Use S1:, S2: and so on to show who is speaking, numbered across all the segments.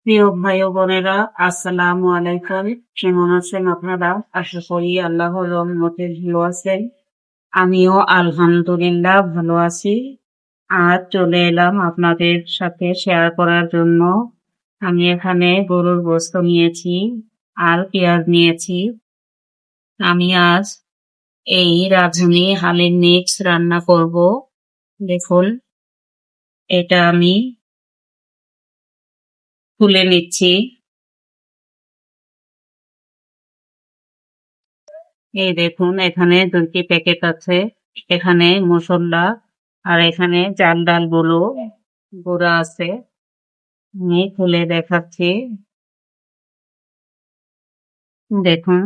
S1: প্রিয় ভাই ও বোনেরা, আসসালামু আলাইকুম। কেমন আছেন আপনারা? আশা করি আল্লাহর রহমতে ভালো আছেন। আমিও আলহামদুলিল্লাহ ভালো আছি। আজ চলে এলাম আপনাদের সাথে শেয়ার করার জন্য। আমি এখানে গরুর গোশত নিয়েছি আর পেঁয়াজ নিয়েছি। আমি আজ এই রাঁধুনি হালিম মিক্স রান্না করব। দেখুন, এটা আমি তুলে নিচ্ছি। এই দেখুন, এখানে 2টি প্যাকেট আছে। এখানে মশলা আর এখানে চাল ডাল গুঁড়া আছে। আমি খুলে দেখাচ্ছি। দেখুন,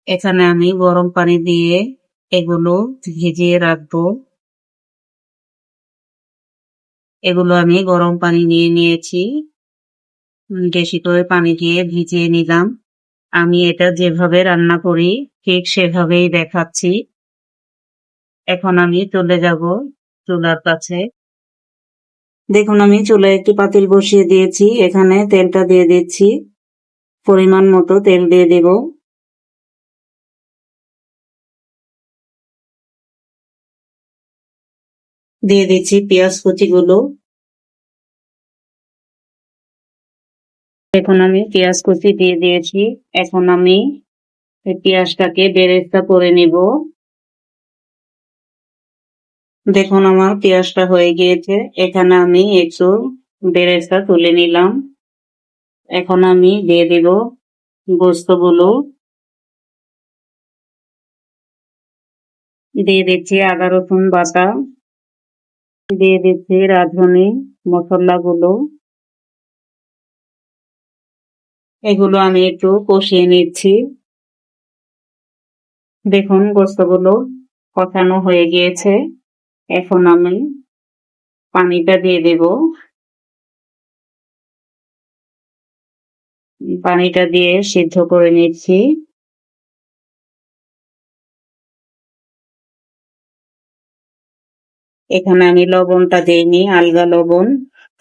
S1: এখানে আমি গরম পানি দিয়ে এগুলো ভিজিয়ে রাখবো। এগুলো আমি গরম পানি নিয়ে নিয়েছি। বেশি করে পানি দিয়ে ভিজিয়ে নিলাম। আমি এটা যেভাবে রান্না করি ঠিক সেভাবেই দেখাচ্ছি। এখন আমি চলে যাব চুলার কাছে। দেখুন, আমি চুলায় একটি পাতিল বসিয়ে দিয়েছি। এখানে তেলটা দিয়ে দিচ্ছি। পরিমাণ মতো তেল দিয়ে দেব। দিয়ে দিচ্ছি পেঁয়াজ কুচিগুলো। এখন আমি পেঁয়াজ কুচি দিয়ে দিয়েছি। এখন আমি এই পেঁয়াজটাকে বেরেস্তা করে নিব। দেখুন, আমার পেঁয়াজটা হয়ে গিয়েছে। এখানে আমি একটু বেরেস্তা তুলে নিলাম। এখন আমি দিয়ে দেব গোস্তগুলো। দিয়ে দিচ্ছি আদা রসুন বাটা। দিয়ে দিচ্ছি রাঁধুনি মশলাগুলো। এগুলো আমি একটু কষিয়ে নিচ্ছি। দেখুন, গোস্তগুলো কষানো হয়ে গিয়েছে। এখন আমি পানিটা দিয়ে দেব। পানিটা দিয়ে সিদ্ধ করে নিচ্ছি। এখানে আমি লবণটা দিইনি, আলগা লবণ,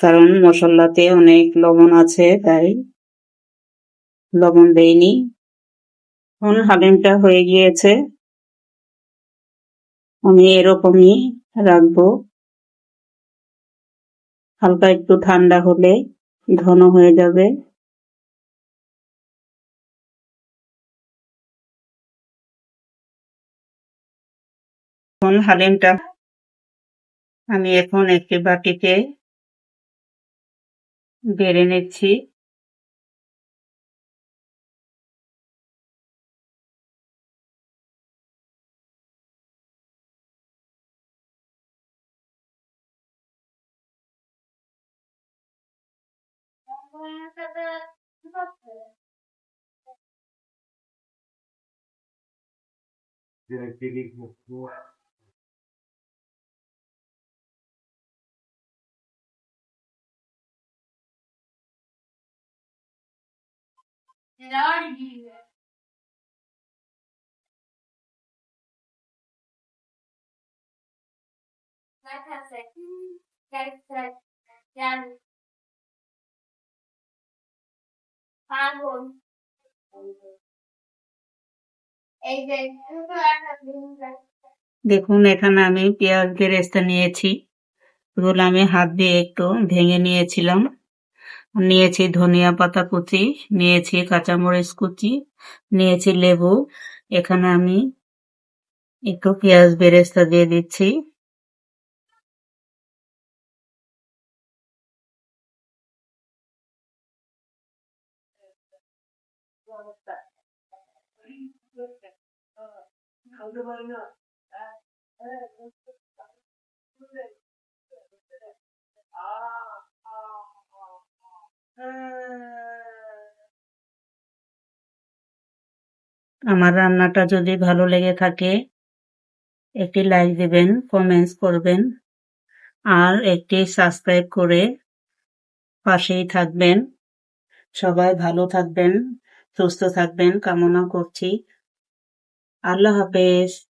S1: কারণ মশলাতে অনেক লবণ আছে, তাই লবণ দেইনি। এখন হালিমটা হয়ে গিয়েছে। আমি এরকমই রাখবো। হালকা একটু ঠান্ডা হলে ঘন হয়ে যাবে। এখন হালিমটা আমি এখন একটি বাটিতে বেড়ে নিচ্ছি। দেখুন, এখানে আমি পেঁয়াজ বেরেস্তা নিয়েছি। এগুলো আমি হাত দিয়ে একটু ভেঙে নিয়েছিলাম। নিয়েছি ধনিয়া পাতা কুচি, নিয়েছি কাঁচামরিচ কুচি, নিয়েছি লেবু। এখানে আমি একটু পেঁয়াজ বেরেস্তা দিয়ে দিচ্ছি। আমার রান্নাটা যদি ভালো লেগে থাকে একটি লাইক দিবেন, কমেন্টস করবেন আর একটি সাবস্ক্রাইব করে পাশেই থাকবেন। সবাই ভালো থাকবেন, সুস্থ থাকবেন কামনা করছি। আল্লাহ হাফেজ।